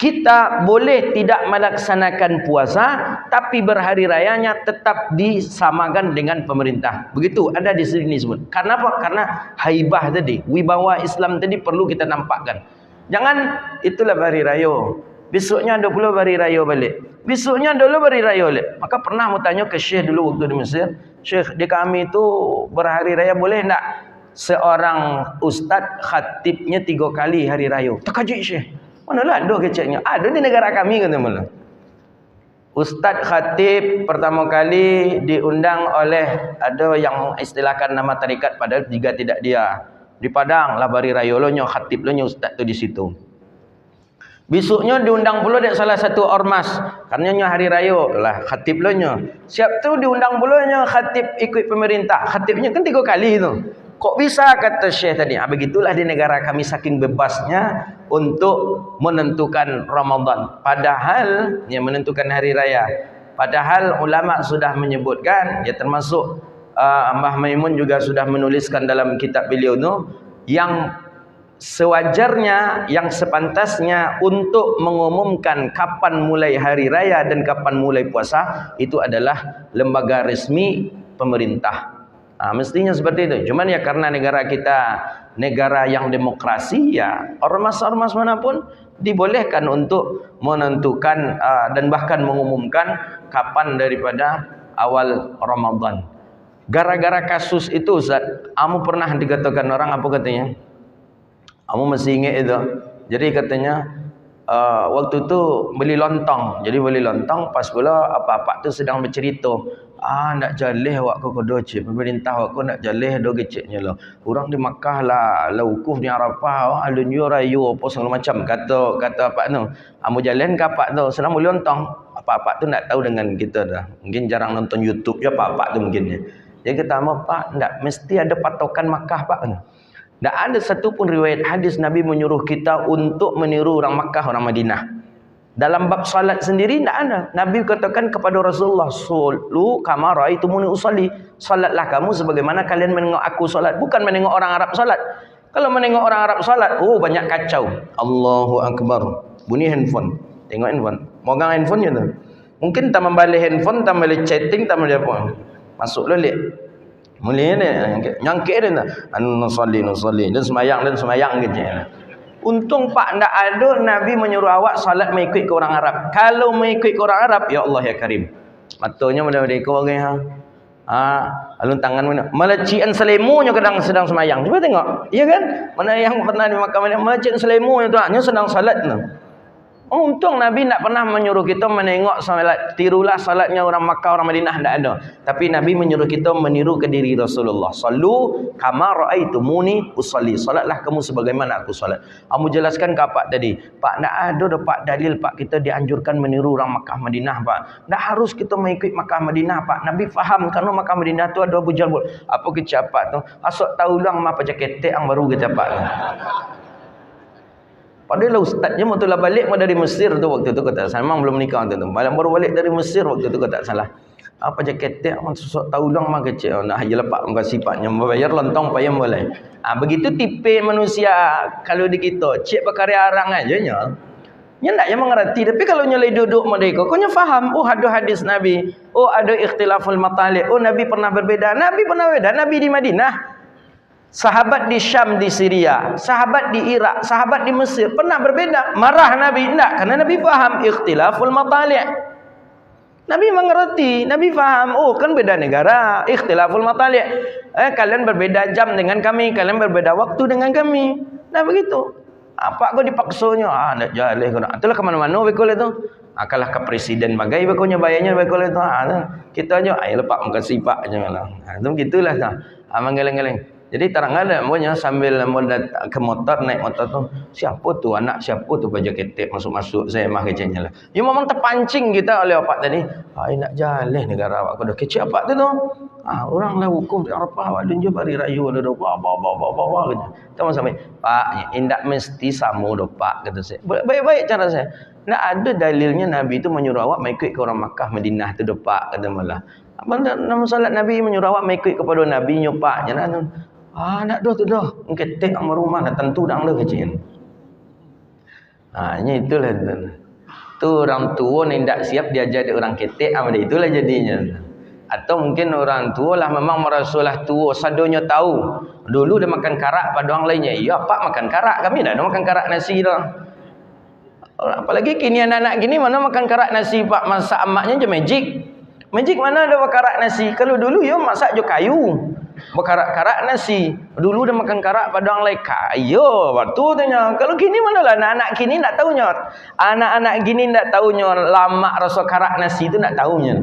Kita boleh tidak melaksanakan puasa, tapi berhari rayanya tetap disamakan dengan pemerintah. Begitu ada di sini disebut. Karena apa? Karena haibah tadi, wibawa Islam tadi perlu kita nampakkan. Jangan itulah berhari raya, besoknya ada pula berhari raya balik, besoknya dulu berhari raya balik. Maka pernah mau tanya ke Syekh dulu waktu di Mesir, Syekh, di kami itu berhari raya boleh tak seorang ustaz khatibnya 3 kali hari raya? Terkejut Syekh. Manalah ada keceknya? Ada di negara kami kata mula. Ustaz khatib pertama kali diundang oleh, ada yang istilahkan nama tarikat padahal juga tidak dia. Di Padang lah bari raya lo nyo khatib lo nyo ustaz tu di situ. Besoknya diundang pula dari salah satu ormas. Karena hari raya lah khatib lo nyo. Siap tu diundang pula nyo khatib ikut pemerintah. Khatibnya kan 3 kali tu. Kok bisa kata Syekh tadi? Begitulah di negara kami saking bebasnya untuk menentukan Ramadan. Padahal yang menentukan hari raya. Padahal ulama sudah menyebutkan, ya termasuk Mbah Maimun juga sudah menuliskan dalam kitab beliau tu, yang sewajarnya, yang sepantasnya untuk mengumumkan kapan mulai hari raya dan kapan mulai puasa itu adalah lembaga resmi pemerintah. Mestinya seperti itu. Cuman ya karena negara kita negara yang demokrasi, ya ormas-ormas manapun dibolehkan untuk menentukan dan bahkan mengumumkan kapan daripada awal Ramadan. Gara-gara kasus itu Ustaz, kamu pernah dikatakan orang apa katanya? Kamu masih ingat itu? Jadi katanya waktu itu beli lontong. Jadi beli lontong pas pula apa-apa tu sedang bercerita. Nak jalih awak ke Kodoce, pemerintah awak ko nak jalih do geceknya lah. Orang di Makkah lah wukuf di Arafah, alun yo rayu apa segala macam kata apa tu. Amu jalan ke apa tu, senang beli lontong. Apa-apa tu nak tahu dengan kita dah. Mungkin jarang nonton YouTube je apa-apa tu mungkin. Jadi kita mau Pak, ndak mesti ada patokan Makkah Pak. Tak ada satu pun riwayat hadis Nabi menyuruh kita untuk meniru orang Makkah, orang Madinah. Dalam bab salat sendiri tak ada. Nabi katakan kepada Rasulullah, "Sallu kama raaitumuni usalli." Salatlah kamu sebagaimana kalian menengok aku salat, bukan menengok orang Arab salat. Kalau menengok orang Arab salat, banyak kacau. Allahu akbar. Bunyi handphone. Tengok handphone. Megang handphone je tu. Mungkin tak membalik handphone, tak membalik chatting, tak membalik apa. Masuk lolek. Mulai ni nyangkit dia nusalli dan semayang gitu. Untung Pak ndak ada Nabi menyuruh awak salat mengikut ke orang Arab. Kalau mengikut ke orang Arab, ya Allah ya Karim. Matanya mudah-mudahan kau orang alun tangan mana? Melecian selemunya kadang sedang semayang. Cuba tengok. Iya kan? Mana yang pernah di Makkah melecian selemunya tu hanya sedang salat tu. Untung Nabi tak pernah menyuruh kita menengok salat, tirulah salatnya orang Makkah, orang Madinah, tak ada. Tapi Nabi menyuruh kita meniru ke diri Rasulullah. Sallu kama raaitumuni usalli. Salatlah kamu sebagaimana aku salat. Kamu jelaskan ke apa tadi? Pak, tak ada Pak dalil Pak kita dianjurkan meniru orang Makkah, Madinah Pak. Tak harus kita mengikut Makkah, Madinah Pak. Nabi faham karena Makkah, Madinah tu ada Abu Jalbul. Apa kecapat tu? Asok tahu lang apa jaketek yang baru kecapat tu. Padahal ustaznya mau tulah balik mau dari Mesir tu waktu tu kata saya memang belum nikah tu. Malam baru balik dari Mesir waktu tu kata salah. Apa jaketek susah tahu dong mak kecil. Nak haji lepak muka sifatnya membayar lontong payah boleh. Begitu tipe manusia kalau di kita cek berkarya arang aja nya. Nya ndak yang mengerti, tapi kalau nyelai duduk mereka, kau nya faham, oh ada hadis Nabi, oh ada ikhtilaful matali', oh Nabi pernah berbeda, Nabi di Madinah. Sahabat di Syam di Syria, sahabat di Irak, sahabat di Mesir pernah berbeda. Marah Nabi? Enggak, karena Nabi faham ikhtilaful matali'. Nabi mengerti, Nabi faham, oh kan beda negara, ikhtilaful matali'. Kalian berbeda jam dengan kami, kalian berbeda waktu dengan kami. Nah begitu. Apa kau dipaksonya? Nak jaleh kau. Itulah ke mana-mana bekol itu. Kalah ke presiden bagai bekolnya bayarnya bekol itu. Kita aja ai lepak muka sipak aja lah. Itu gitulah dah. Geleng-geleng. Jadi terang ada maunya sambil mau ke motor, naik motor tu, siapa tu anak siapa tu baju ketek masuk-masuk saya mah kecenya lah. Ya memang terpancing kita oleh apa tadi. Ai nak jaleh negara awak kau dah kecil apa tu tu. Orang lah hukum apa awak dunjuk hari raya ada bawa gitu. Tahu sampai Pak indak mesti samu do Pak kata saya. Baik-baik cara saya. Nak ada dalilnya Nabi itu menyuruh awak mengikut ke orang Makkah Madinah tu do Pak kata malah. Apa nama salat Nabi menyuruh awak mengikut kepada Nabi nyopak jangan. Nak dah tu dah. Ketek sama rumah dah tentu dah le kecil. Ini itulah tu orang tua ni tak siap diajar dia orang ketek apa dia itulah jadinya. Atau mungkin orang tua lah memang merasalah tua sadonya tahu. Dulu dia makan karak pada orang lainnya. Ya Pak makan karak, kami dah makan karak nasi dah. Apalagi kini anak-anak gini mana makan karak nasi Pak, masak emaknya je magic. Magic mana ada karak nasi? Kalau dulu ya masak je kayu. Berkarak-karak nasi. Dulu dia makan karak pada orang lain. Kayo, waktu tanya. Kalau gini mana lah anak-anak gini tak tahunya. Anak-anak gini tak tahunya lama rasa karak nasi tu tak tahunya.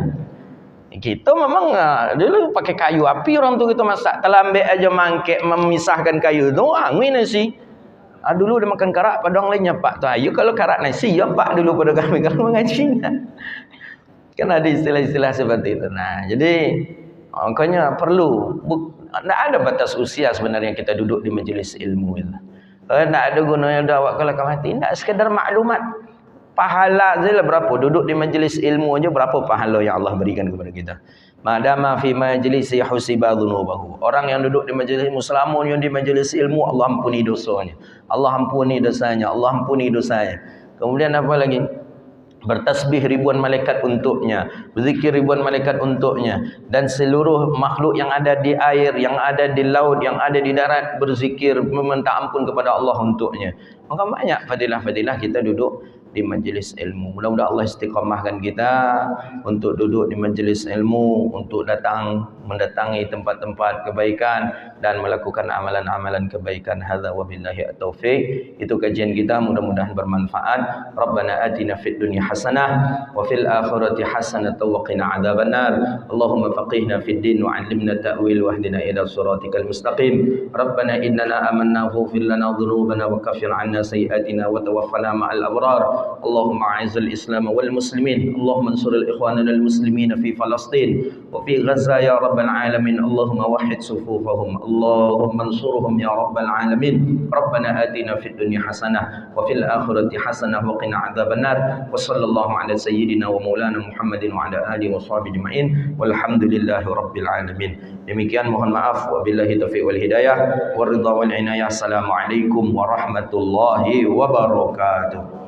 Kita memang dulu pakai kayu api orang tu kita masak. Terlambat aja mangkek memisahkan kayu tu, angin nasi. Dulu dia makan karak pada orang lainnya Pak tu. Ayo kalau karak nasi ya Pak dulu pada kami kalau mengaji. Kan ada istilah-istilah seperti itu. Nah, jadi makanya perlu tak ada batas usia sebenarnya kita duduk di majlis ilmu itu. Tak ada gunanya dah awak kalau mati. Tak sekadar maklumat. Pahala saja berapa duduk di majlis ilmu aja berapa pahala yang Allah berikan kepada kita. Madama fi majlisi husiba dhunubahu. Orang yang duduk di majlis ilmu selama yang di majlis ilmu Allah ampuni dosanya. Allah ampuni dosanya, Allah ampuni dosanya. Kemudian apa lagi? Bertasbih ribuan malaikat untuknya, berzikir ribuan malaikat untuknya, dan seluruh makhluk yang ada di air, yang ada di laut, yang ada di darat berzikir meminta ampun kepada Allah untuknya. Maka banyak fadilah-fadilah kita duduk di majlis ilmu. Mudah-mudahan Allah istiqamahkan kita untuk duduk di majlis ilmu, untuk mendatangi tempat-tempat kebaikan dan melakukan amalan-amalan kebaikan. Hadza wabillahi at-taufiq. Itu kajian kita, mudah-mudahan bermanfaat. Rabbana atina fid dunya hasanah wa fil akhirati hasanah wa qina adzabannar. Allahumma faqihna fid din wa 'allimna ta'wil wa hdina ila siratikal mustaqim. Rabbana innana amanna faghfir lana dhunubana wa kaffir 'anna sayyi'atina wa tawaffana ma'al abrar. اللهم أعز الإسلام والمسلمين اللهم انصر إخواننا المسلمين في فلسطين وفي غزة يا رب العالمين اللهم وحد صفوفهم اللهم انصرهم يا رب العالمين ربنا آتنا في الدنيا حسنة وفي الآخرة حسنة وقنا عذاب النار وصلى الله على سيدنا ومولانا محمد وعلى آله وصحبه أجمعين والحمد لله رب العالمين. Demikian, mohon maaf, wabillahi taufiq wal hidayah, waridha wal inayah. Assalamualaikum warahmatullahi wabarakatuh.